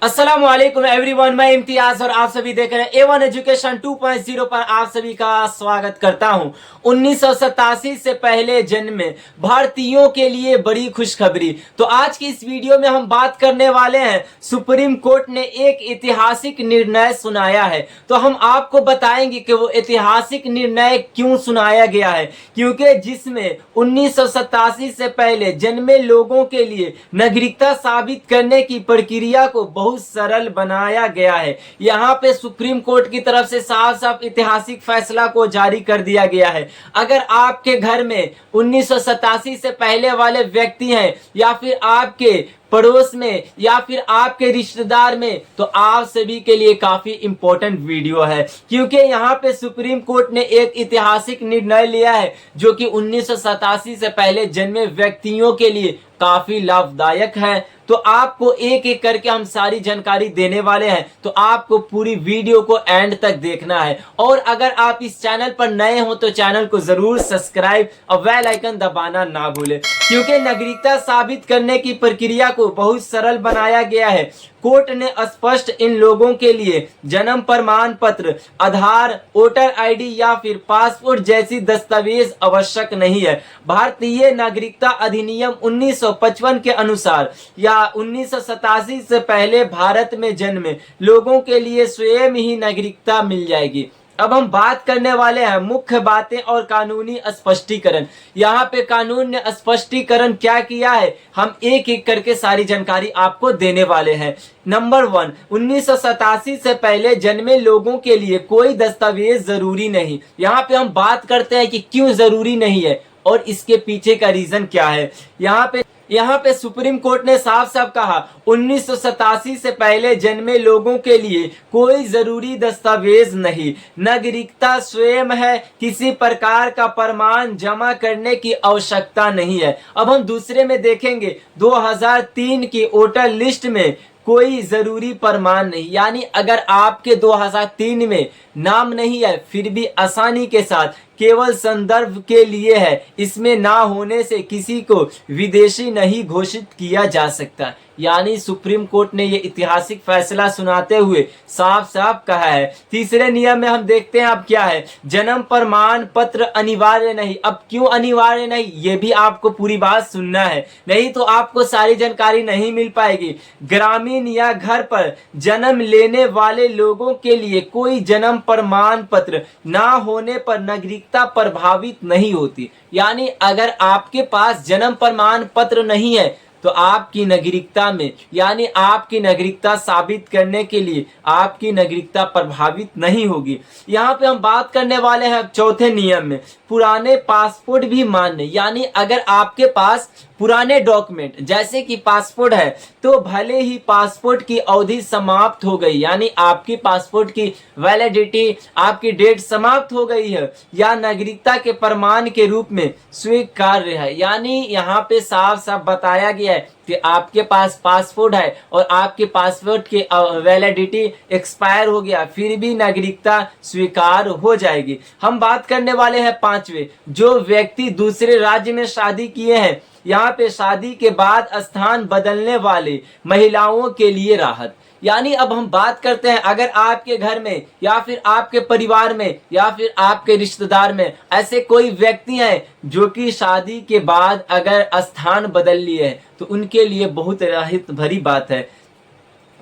अस्सलामुअलैकुम एवरीवन, मैं इम्तियाज और आप सभी देख रहे हैं A1 एजुकेशन 2.0 पर आप सभी का स्वागत करता हूं। 1987 से पहले जन्मे भारतीयों के लिए बड़ी खुशखबरी। तो आज की इस वीडियो में हम बात करने वाले हैं, सुप्रीम कोर्ट ने एक ऐतिहासिक निर्णय सुनाया है। तो हम आपको बताएंगे कि वो ऐतिहासिक निर्णय क्यों सुनाया गया है, क्योंकि जिसमें 1987 से पहले जन्मे लोगों के लिए नागरिकता साबित करने की प्रक्रिया को बहुत सरल बनाया गया है। यहाँ पे सुप्रीम कोर्ट की तरफ से साफ साफ ऐतिहासिक फैसला को जारी कर दिया गया है। अगर आपके घर में 1987 से पहले वाले व्यक्ति हैं या फिर आपके पड़ोस में या फिर आपके रिश्तेदार में, तो आप सभी के लिए काफी इंपॉर्टेंट वीडियो है, क्योंकि यहाँ पे सुप्रीम कोर्ट ने एक ऐतिहासिक निर्णय लिया है जो कि 1987 से पहले जन्मे व्यक्तियों के लिए काफी लाभदायक है। तो आपको एक एक करके हम सारी जानकारी देने वाले हैं, तो आपको पूरी वीडियो को एंड तक देखना है। और अगर आप इस चैनल पर नए हो तो चैनल को जरूर सब्सक्राइब और बेल आइकन दबाना ना भूलें, क्योंकि नागरिकता साबित करने की प्रक्रिया को बहुत सरल बनाया गया है। कोर्ट ने स्पष्ट इन लोगों के लिए जन्म प्रमाण पत्र, आधार, वोटर आईडी या फिर पासपोर्ट जैसी दस्तावेज आवश्यक नहीं है। भारतीय नागरिकता अधिनियम 1955 के अनुसार या 1987 से पहले भारत में जन्मे लोगों के लिए स्वयं ही नागरिकता मिल जाएगी। अब हम बात करने वाले हैं मुख्य बातें और कानूनी स्पष्टीकरण। यहाँ पे कानून ने स्पष्टीकरण क्या किया है, हम एक एक करके सारी जानकारी आपको देने वाले हैं। नंबर 1, 1987 से पहले जन्मे लोगों के लिए कोई दस्तावेज जरूरी नहीं। यहाँ पे हम बात करते हैं कि क्यों जरूरी नहीं है और इसके पीछे का रीजन क्या है। यहाँ पे सुप्रीम कोर्ट ने साफ साफ कहा, 1987 से पहले जन्मे लोगों के लिए कोई जरूरी दस्तावेज नहीं, नागरिकता स्वयं है, किसी प्रकार का प्रमाण जमा करने की आवश्यकता नहीं है। अब हम दूसरे में देखेंगे, 2003 की वोटर लिस्ट में कोई जरूरी प्रमाण नहीं, यानी अगर आपके 2003 में नाम नहीं है फिर भी आसानी के साथ केवल संदर्भ के लिए है, इसमें ना होने से किसी को विदेशी नहीं घोषित किया जा सकता। यानी सुप्रीम कोर्ट ने ये ऐतिहासिक फैसला सुनाते हुए साफ साफ कहा है। तीसरे नियम में हम देखते हैं अब क्या है, जन्म प्रमाण पत्र अनिवार्य नहीं। अब क्यों अनिवार्य नहीं, ये भी आपको पूरी बात सुनना है, नहीं तो आपको सारी जानकारी नहीं मिल पाएगी। ग्रामीण या घर पर जन्म लेने वाले लोगों के लिए कोई जन्म प्रमाण पत्र ना होने पर नागरिकता प्रभावित नहीं होती। यानी अगर आपके पास जन्म प्रमाण पत्र नहीं है तो आपकी नागरिकता में, यानी आपकी नागरिकता साबित करने के लिए आपकी नागरिकता प्रभावित नहीं होगी। यहाँ पे हम बात करने वाले हैं चौथे नियम में, पुराने पासपोर्ट भी मान्य। यानी अगर आपके पास पुराने डॉक्यूमेंट जैसे कि पासपोर्ट है, तो भले ही पासपोर्ट की अवधि समाप्त हो गई, यानी आपकी पासपोर्ट की वैलिडिटी, आपकी डेट समाप्त हो गई है, या नागरिकता के प्रमाण के रूप में स्वीकार्य है। यानी यहाँ पे साफ साफ बताया गया है कि आपके पास पासपोर्ट है और आपके पासपोर्ट की वैलिडिटी एक्सपायर हो गया, फिर भी नागरिकता स्वीकार हो जाएगी। हम बात करने वाले हैं पांचवे, जो व्यक्ति दूसरे राज्य में शादी किए हैं, यहाँ पे शादी के बाद स्थान बदलने वाले महिलाओं के लिए राहत। यानी अब हम बात करते हैं, अगर आपके घर में या फिर आपके परिवार में या फिर आपके रिश्तेदार में ऐसे कोई व्यक्ति हैं जो कि शादी के बाद अगर स्थान बदल लिए हैं, तो उनके लिए बहुत राहत भरी बात है।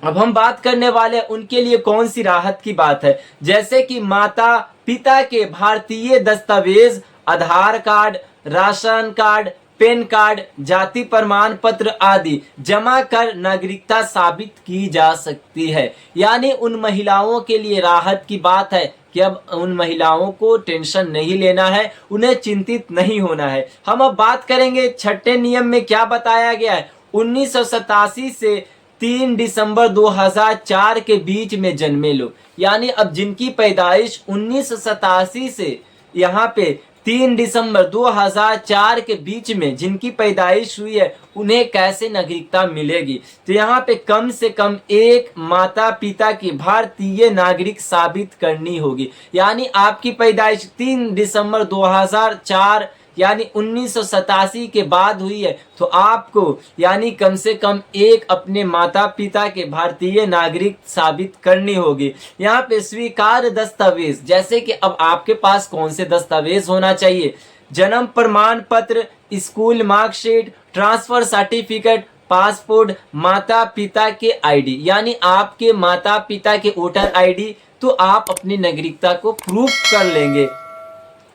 अब हम बात करने वाले हैं उनके लिए कौन सी राहत की बात है, जैसे कि माता पिता के भारतीय दस्तावेज, Aadhaar card, ration card, PAN card, जाति प्रमाण पत्र आदि जमा कर नागरिकता साबित की जा सकती है। यानी उन महिलाओं के लिए राहत की बात है कि अब उन महिलाओं को टेंशन नहीं लेना है, उन्हें चिंतित नहीं होना है। हम अब बात करेंगे छठे नियम में क्या बताया गया है। 1987 से 3 दिसंबर 2004 के बीच में जन्मे लोग, यानी अब जिनकी पैदाइश 1987 से यहाँ पे 3 दिसंबर 2004 के बीच में जिनकी पैदाइश हुई है, उन्हें कैसे नागरिकता मिलेगी। तो यहाँ पे कम से कम एक माता पिता की भारतीय नागरिक साबित करनी होगी। यानी आपकी पैदाइश 3 दिसंबर 2004 यानी 1987 के बाद हुई है, तो आपको यानी कम से कम एक अपने माता पिता के भारतीय नागरिक साबित करनी होगी। यहाँ पे स्वीकार्य दस्तावेज, जैसे कि अब आपके पास कौन से दस्तावेज होना चाहिए, जन्म प्रमाण पत्र, school marksheet, transfer certificate, passport, माता पिता के आईडी, यानी आपके माता पिता के वोटर आईडी, तो आप अपनी नागरिकता को प्रूफ कर लेंगे।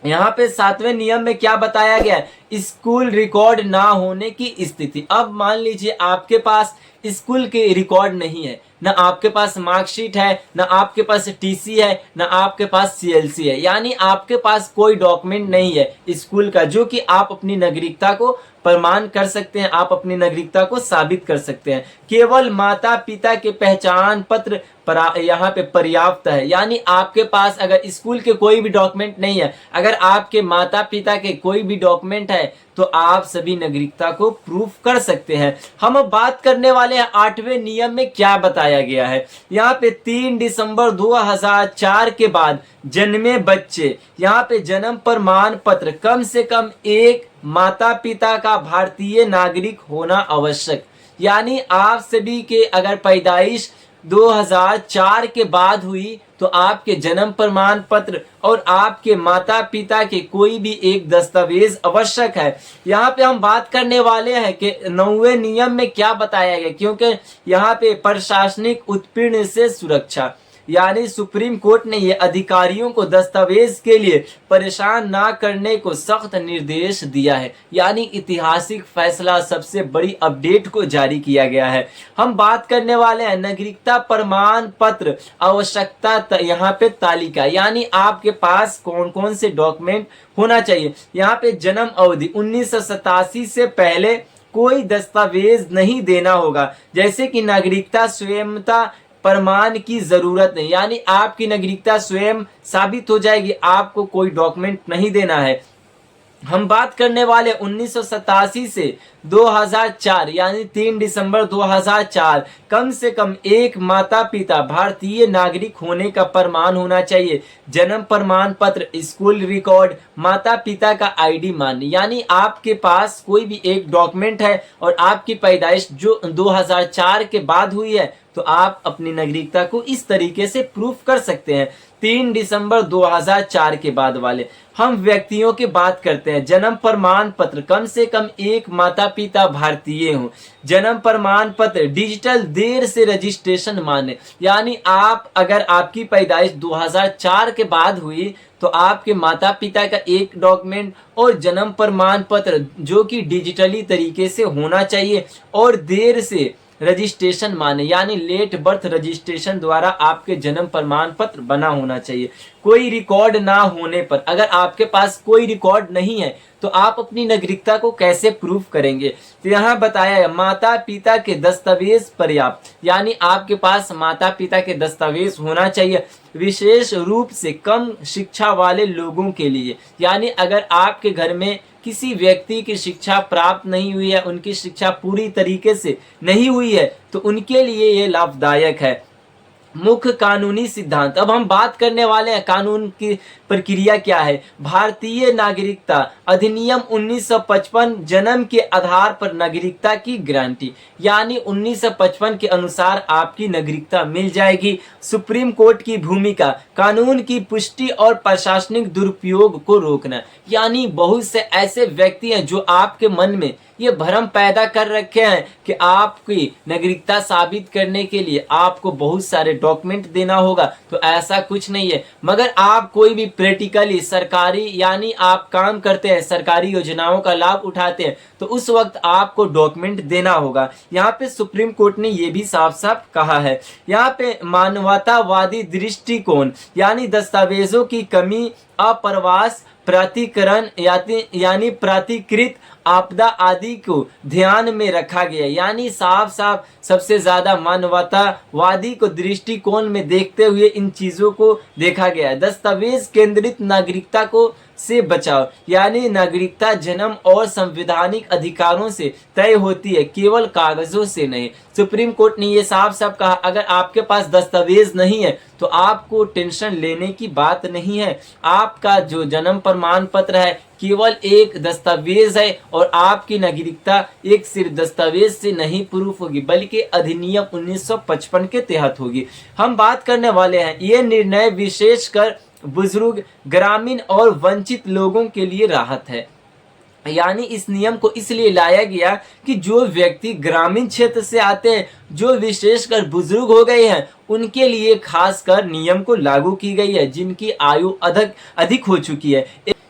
यहाँ पे 7वें नियम में क्या बताया गया है, स्कूल रिकॉर्ड ना होने की स्थिति। अब मान लीजिए आपके पास स्कूल के रिकॉर्ड नहीं है, ना आपके पास मार्कशीट है, ना आपके पास टीसी है, ना आपके पास सीएलसी है, यानी आपके पास कोई डॉक्यूमेंट नहीं है स्कूल का जो कि आप अपनी नागरिकता को प्रमाण कर सकते हैं, आप अपनी नागरिकता को साबित कर सकते हैं। केवल माता पिता के पहचान पत्र यहाँ पे पर्याप्त है, यानी आपके पास अगर स्कूल के कोई भी डॉक्यूमेंट नहीं है, अगर आपके माता पिता के कोई भी डॉक्यूमेंट है, तो आप सभी नागरिकता को प्रूफ कर सकते हैं। हम अब बात करने वाले हैं 8वें नियम में क्या बताया गया है। यहाँ पे 3 दिसंबर 2004 के बाद जन्मे बच्चे, यहाँ पे जन्म प्रमाण पत्र कम से कम एक माता पिता का भारतीय नागरिक होना आवश्यक, यानी आप सभी के अगर पैदाइश 2004 के बाद हुई तो आपके जन्म प्रमाण पत्र और आपके माता पिता के कोई भी एक दस्तावेज आवश्यक है। यहाँ पे हम बात करने वाले हैं कि 9वें नियम में क्या बताया गया, क्योंकि यहाँ पे प्रशासनिक उत्पीड़न से सुरक्षा, यानी सुप्रीम कोर्ट ने ये अधिकारियों को दस्तावेज के लिए परेशान ना करने को सख्त निर्देश दिया है, यानी ऐतिहासिक फैसला, सबसे बड़ी अपडेट को जारी किया गया है। हम बात करने वाले हैं नागरिकता प्रमाण पत्र आवश्यकता, यहाँ पे तालिका, यानी आपके पास कौन कौन से डॉक्यूमेंट होना चाहिए। यहाँ पे जन्म अवधि 1987 से पहले कोई दस्तावेज नहीं देना होगा, जैसे कि नागरिकता स्वयंता प्रमाण की जरूरत नहीं, यानी आपकी नागरिकता स्वयं साबित हो जाएगी, आपको कोई डॉक्यूमेंट नहीं देना है। हम बात करने वाले 1987 से 2004 यानी 3 दिसंबर 2004 कम से कम एक माता पिता भारतीय नागरिक होने का प्रमाण होना चाहिए। जन्म प्रमाण पत्र, स्कूल रिकॉर्ड, माता पिता का आईडी मान्य, यानी आपके पास कोई भी एक डॉक्यूमेंट है और आपकी पैदाइश जो 2004 के बाद हुई है, तो आप अपनी नागरिकता को इस तरीके से प्रूफ कर सकते हैं। 3 दिसंबर 2004 के बाद वाले हम व्यक्तियों की बात करते हैं। जन्म प्रमाण पत्र कम से कम एक माता पिता भारतीय हो। जन्म प्रमाण पत्र डिजिटल देर से रजिस्ट्रेशन मान्य, यानी आप अगर आपकी पैदाइश 2004 के बाद हुई तो आपके माता पिता का एक डॉक्यूमेंट और जन्म प्रमाण पत्र जो कि डिजिटली तरीके से होना चाहिए और देर से रजिस्ट्रेशन माने, यानी लेट बर्थ रजिस्ट्रेशन द्वारा आपके जन्म प्रमाण पत्र बना होना चाहिए। कोई रिकॉर्ड ना होने पर, अगर आपके पास कोई रिकॉर्ड नहीं है तो आप अपनी नागरिकता को कैसे प्रूफ करेंगे। तो यहाँ बताया है माता पिता के दस्तावेज पर्याप्त, यानी आपके पास माता पिता के दस्तावेज होना चाहिए, विशेष रूप से कम शिक्षा वाले लोगों के लिए, यानी अगर आपके घर में किसी व्यक्ति की शिक्षा प्राप्त नहीं हुई है, उनकी शिक्षा पूरी तरीके से नहीं हुई है, तो उनके लिए ये लाभदायक है। मुख्य कानूनी सिद्धांत, अब हम बात करने वाले हैं कानून की प्रक्रिया क्या है। भारतीय नागरिकता अधिनियम 1955 जन्म के आधार पर नागरिकता की गारंटी, यानी 1955 के अनुसार आपकी नागरिकता मिल जाएगी। सुप्रीम कोर्ट की भूमिका कानून की पुष्टि और प्रशासनिक दुरुपयोग को रोकना, यानी बहुत से ऐसे व्यक्ति हैं जो आपके मन में ये भ्रम पैदा कर रखे हैं कि आपकी नागरिकता साबित करने के लिए आपको बहुत सारे डॉक्यूमेंट देना होगा, तो ऐसा कुछ नहीं है। मगर आप कोई भी प्रैक्टिकली सरकारी, यानी आप काम करते हैं, सरकारी योजनाओं का लाभ उठाते हैं, तो उस वक्त आपको डॉक्यूमेंट देना होगा। यहाँ पे सुप्रीम कोर्ट ने ये भी साफ साफ कहा है। यहाँ पे मानवतावादी दृष्टिकोण, यानी दस्तावेजों की कमी, अप्रवास, प्राधिकरण यानी प्राधिकृत आपदा आदि को ध्यान में रखा गया, यानी साफ साफ सबसे ज्यादा मानवतावादी को दृष्टिकोण में देखते हुए इन चीजों को देखा गया है। दस्तावेज केंद्रित नागरिकता को से बचाव, यानी नागरिकता जन्म और संवैधानिक अधिकारों से तय होती है, केवल कागजों से नहीं। सुप्रीम कोर्ट ने ये साफ साफ कहा, अगर आपके पास दस्तावेज नहीं है तो आपको टेंशन लेने की बात नहीं है। आपका जो जन्म प्रमाण पत्र है केवल एक दस्तावेज है और आपकी नागरिकता एक सिर्फ दस्तावेज से नहीं प्रूफ होगी, बल्कि अधिनियम 1955 के तहत होगी। हम बात करने वाले हैं ये निर्णय विशेषकर बुजुर्ग, ग्रामीण और वंचित लोगों के लिए राहत है। यानी इस नियम को इसलिए लाया गया कि जो व्यक्ति ग्रामीण क्षेत्र से आते हैं, जो विशेषकर बुजुर्ग हो गए हैं, उनके लिए खासकर नियम को लागू की गई है, जिनकी आयु अधिक हो चुकी है।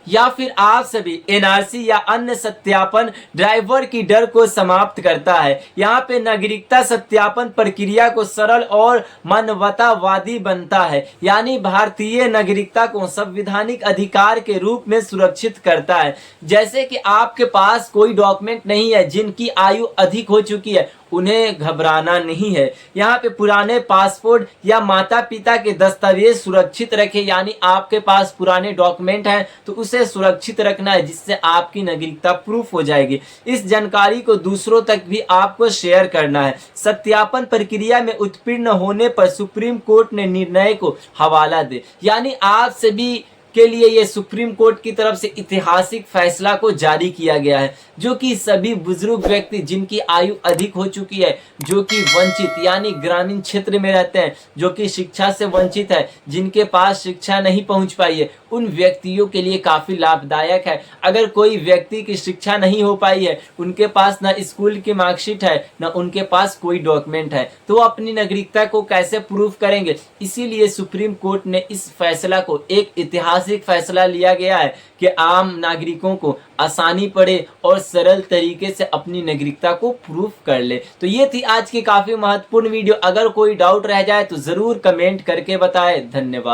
या फिर आप सभी एनआरसी या अन्य सत्यापन ड्राइवर की डर को समाप्त करता है। यहाँ पे नागरिकता सत्यापन प्रक्रिया को सरल और मानवतावादी बनता है, यानी भारतीय नागरिकता को संवैधानिक अधिकार के रूप में सुरक्षित करता है। जैसे कि आपके पास कोई डॉक्यूमेंट नहीं है, जिनकी आयु अधिक हो चुकी है, उन्हें घबराना नहीं है। यहाँ पे पुराने पासपोर्ट या माता पिता के दस्तावेज सुरक्षित रखें, यानी आपके पास पुराने डॉक्यूमेंट हैं तो उसे सुरक्षित रखना है, जिससे आपकी नागरिकता प्रूफ हो जाएगी। इस जानकारी को दूसरों तक भी आपको शेयर करना है। सत्यापन प्रक्रिया में उत्तीर्ण होने पर सुप्रीम कोर्ट ने निर्णय को हवाला दे, यानी आप सभी के लिए ये सुप्रीम कोर्ट की तरफ से ऐतिहासिक फैसला को जारी किया गया है, जो कि सभी बुजुर्ग व्यक्ति जिनकी आयु अधिक हो चुकी है, जो कि वंचित यानी ग्रामीण क्षेत्र में रहते हैं, जो कि शिक्षा से वंचित है, जिनके पास शिक्षा नहीं पहुंच पाई है, उन व्यक्तियों के लिए काफी लाभदायक है। अगर कोई व्यक्ति की शिक्षा नहीं हो पाई है, उनके पास ना स्कूल की मार्कशीट है, ना उनके पास कोई डॉक्यूमेंट है, तो वो अपनी नागरिकता को कैसे प्रूफ करेंगे। इसीलिए सुप्रीम कोर्ट ने इस फैसला को एक ऐतिहासिक फैसला लिया गया है कि आम नागरिकों को आसानी पड़े और सरल तरीके से अपनी नागरिकता को प्रूफ कर ले। तो ये थी आज की काफी महत्वपूर्ण वीडियो। अगर कोई डाउट रह जाए तो जरूर कमेंट करके बताएं। धन्यवाद।